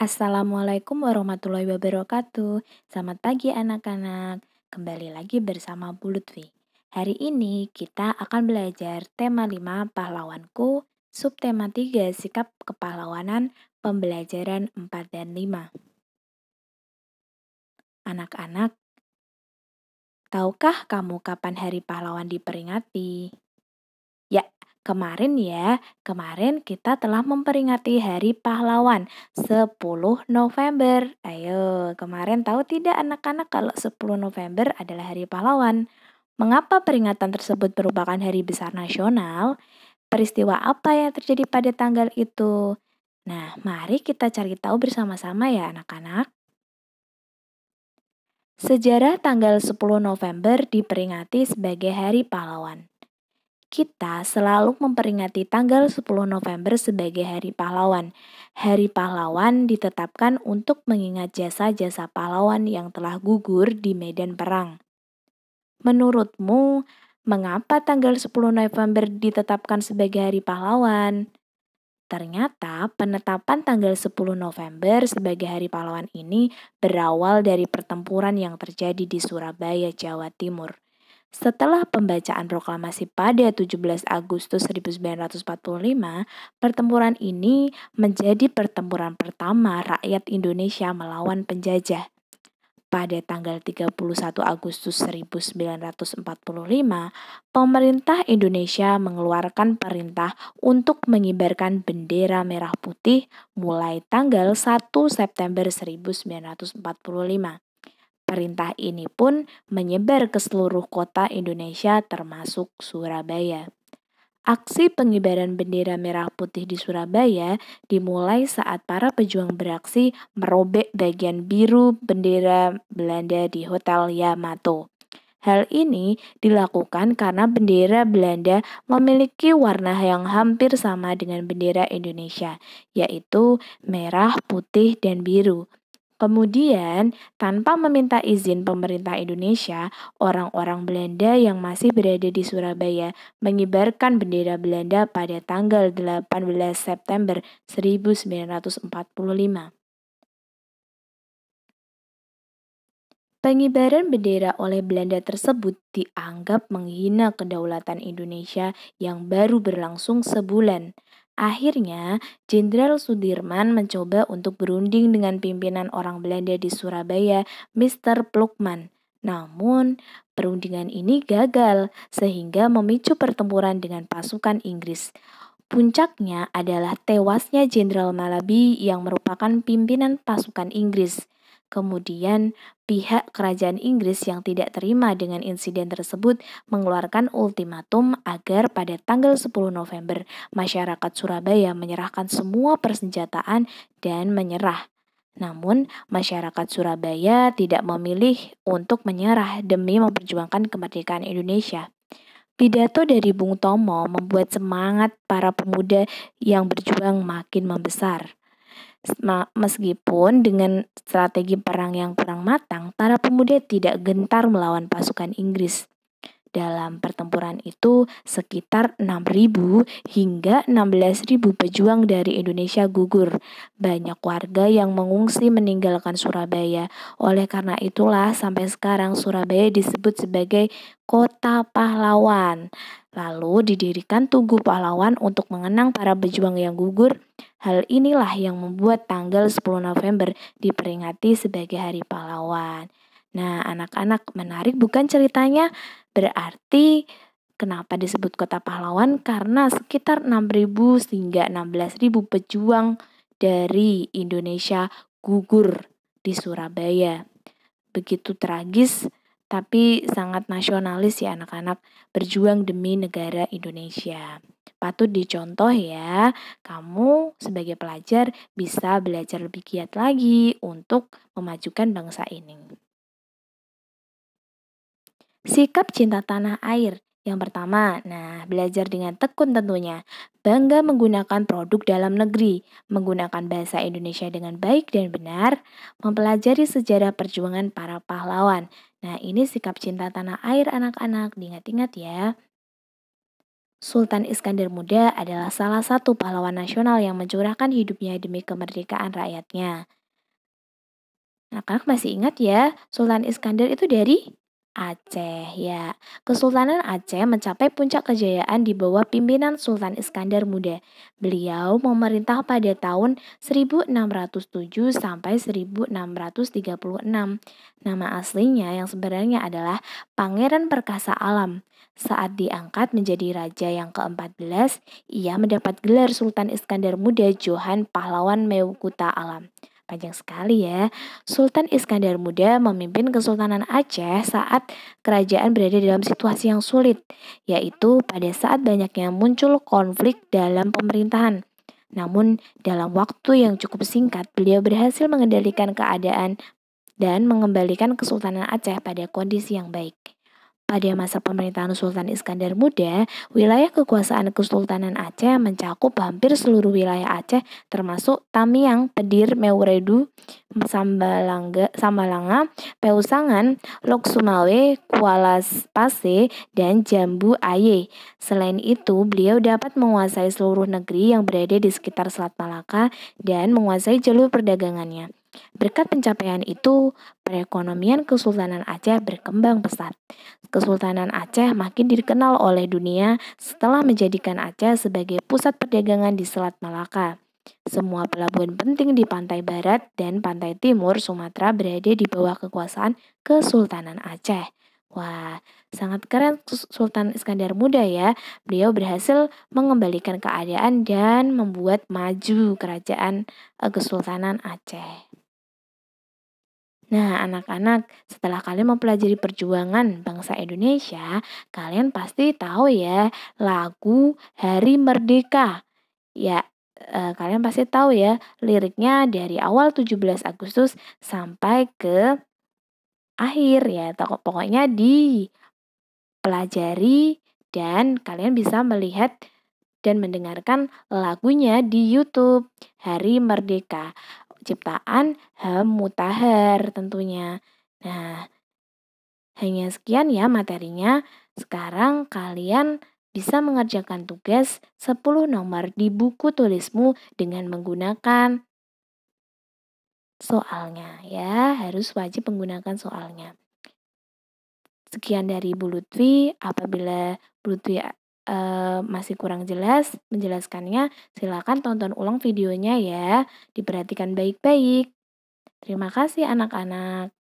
Assalamualaikum warahmatullahi wabarakatuh. Selamat pagi anak-anak. Kembali lagi bersama Bu Lutfi. Hari ini kita akan belajar tema 5 pahlawanku, subtema 3 sikap kepahlawanan, pembelajaran 4 dan 5. Anak-anak, tahukah kamu kapan Hari Pahlawan diperingati? Ya, kemarin kita telah memperingati Hari Pahlawan 10 November. Ayo, kemarin tahu tidak anak-anak kalau 10 November adalah Hari Pahlawan? Mengapa peringatan tersebut merupakan hari besar nasional? Peristiwa apa yang terjadi pada tanggal itu? Nah, mari kita cari tahu bersama-sama ya anak-anak. Sejarah tanggal 10 November diperingati sebagai Hari Pahlawan. Kita selalu memperingati tanggal 10 November sebagai Hari Pahlawan. Hari Pahlawan ditetapkan untuk mengingat jasa-jasa pahlawan yang telah gugur di medan perang. Menurutmu, mengapa tanggal 10 November ditetapkan sebagai Hari Pahlawan? Ternyata penetapan tanggal 10 November sebagai Hari Pahlawan ini berawal dari pertempuran yang terjadi di Surabaya, Jawa Timur. Setelah pembacaan proklamasi pada 17 Agustus 1945, pertempuran ini menjadi pertempuran pertama rakyat Indonesia melawan penjajah. Pada tanggal 31 Agustus 1945, pemerintah Indonesia mengeluarkan perintah untuk mengibarkan bendera merah putih mulai tanggal 1 September 1945. Perintah ini pun menyebar ke seluruh kota Indonesia termasuk Surabaya. Aksi pengibaran bendera merah putih di Surabaya dimulai saat para pejuang beraksi merobek bagian biru bendera Belanda di Hotel Yamato. Hal ini dilakukan karena bendera Belanda memiliki warna yang hampir sama dengan bendera Indonesia, yaitu merah, putih, dan biru. Kemudian, tanpa meminta izin pemerintah Indonesia, orang-orang Belanda yang masih berada di Surabaya mengibarkan bendera Belanda pada tanggal 18 September 1945. Pengibaran bendera oleh Belanda tersebut dianggap menghina kedaulatan Indonesia yang baru berlangsung sebulan. Akhirnya, Jenderal Sudirman mencoba untuk berunding dengan pimpinan orang Belanda di Surabaya, Mr. Plukman. Namun, perundingan ini gagal sehingga memicu pertempuran dengan pasukan Inggris. Puncaknya adalah tewasnya Jenderal Malabi yang merupakan pimpinan pasukan Inggris. Kemudian, pihak kerajaan Inggris yang tidak terima dengan insiden tersebut mengeluarkan ultimatum agar pada tanggal 10 November masyarakat Surabaya menyerahkan semua persenjataan dan menyerah. Namun, masyarakat Surabaya tidak memilih untuk menyerah demi memperjuangkan kemerdekaan Indonesia. Pidato dari Bung Tomo membuat semangat para pemuda yang berjuang makin membesar. Meskipun dengan strategi perang yang kurang matang, para pemuda tidak gentar melawan pasukan Inggris. Dalam pertempuran itu, sekitar 6.000 hingga 16.000 pejuang dari Indonesia gugur. Banyak warga yang mengungsi meninggalkan Surabaya. Oleh karena itulah sampai sekarang Surabaya disebut sebagai Kota Pahlawan. Lalu didirikan Tugu Pahlawan untuk mengenang para pejuang yang gugur. Hal inilah yang membuat tanggal 10 November diperingati sebagai Hari Pahlawan. Nah, anak-anak, menarik bukan ceritanya? Berarti kenapa disebut Kota Pahlawan? Karena sekitar 6.000 hingga 16.000 pejuang dari Indonesia gugur di Surabaya. Begitu tragis tapi sangat nasionalis ya anak-anak, berjuang demi negara Indonesia. Patut dicontoh ya, kamu sebagai pelajar bisa belajar lebih giat lagi untuk memajukan bangsa ini. Sikap cinta tanah air. Yang pertama, belajar dengan tekun tentunya. Bangga menggunakan produk dalam negeri, menggunakan bahasa Indonesia dengan baik dan benar, mempelajari sejarah perjuangan para pahlawan. Nah, ini sikap cinta tanah air anak-anak, diingat-ingat ya. Sultan Iskandar Muda adalah salah satu pahlawan nasional yang mencurahkan hidupnya demi kemerdekaan rakyatnya. Anak-anak masih ingat ya, Sultan Iskandar itu dari Aceh ya. Kesultanan Aceh mencapai puncak kejayaan di bawah pimpinan Sultan Iskandar Muda. Beliau memerintah pada tahun 1607 sampai 1636. Nama aslinya yang sebenarnya adalah Pangeran Perkasa Alam. Saat diangkat menjadi raja yang ke-14, ia mendapat gelar Sultan Iskandar Muda Johan Pahlawan Mewkuta Alam. Panjang sekali ya. Sultan Iskandar Muda memimpin Kesultanan Aceh saat kerajaan berada dalam situasi yang sulit, yaitu pada saat banyaknya muncul konflik dalam pemerintahan. Namun, dalam waktu yang cukup singkat, beliau berhasil mengendalikan keadaan dan mengembalikan Kesultanan Aceh pada kondisi yang baik. Pada masa pemerintahan Sultan Iskandar Muda, wilayah kekuasaan Kesultanan Aceh mencakup hampir seluruh wilayah Aceh termasuk Tamiang, Pedir, Mewredu, Sambalanga, Peusangan, Lok Sumawe, Kuala Pase, dan Jambu Aye. Selain itu, beliau dapat menguasai seluruh negeri yang berada di sekitar Selat Malaka dan menguasai jalur perdagangannya. Berkat pencapaian itu, perekonomian Kesultanan Aceh berkembang pesat. Kesultanan Aceh makin dikenal oleh dunia setelah menjadikan Aceh sebagai pusat perdagangan di Selat Malaka. Semua pelabuhan penting di pantai barat dan pantai timur Sumatera berada di bawah kekuasaan Kesultanan Aceh. Wah, sangat keren Sultan Iskandar Muda ya. Beliau berhasil mengembalikan keadaan dan membuat maju kerajaan Kesultanan Aceh. Nah, anak-anak, setelah kalian mempelajari perjuangan bangsa Indonesia, kalian pasti tahu ya lagu Hari Merdeka. Ya, kalian pasti tahu ya liriknya dari awal 17 Agustus sampai ke akhir ya. Pokoknya dipelajari dan kalian bisa melihat dan mendengarkan lagunya di YouTube Hari Merdeka ciptaan H. Mutahar tentunya. Nah, hanya sekian ya materinya. Sekarang kalian bisa mengerjakan tugas 10 nomor di buku tulismu dengan menggunakan soalnya ya, harus wajib menggunakan soalnya. Sekian dari Bu Lutfi. Apabila Bu Lutfi masih kurang jelas menjelaskannya, silakan tonton ulang videonya ya. Diperhatikan baik-baik. Terima kasih anak-anak.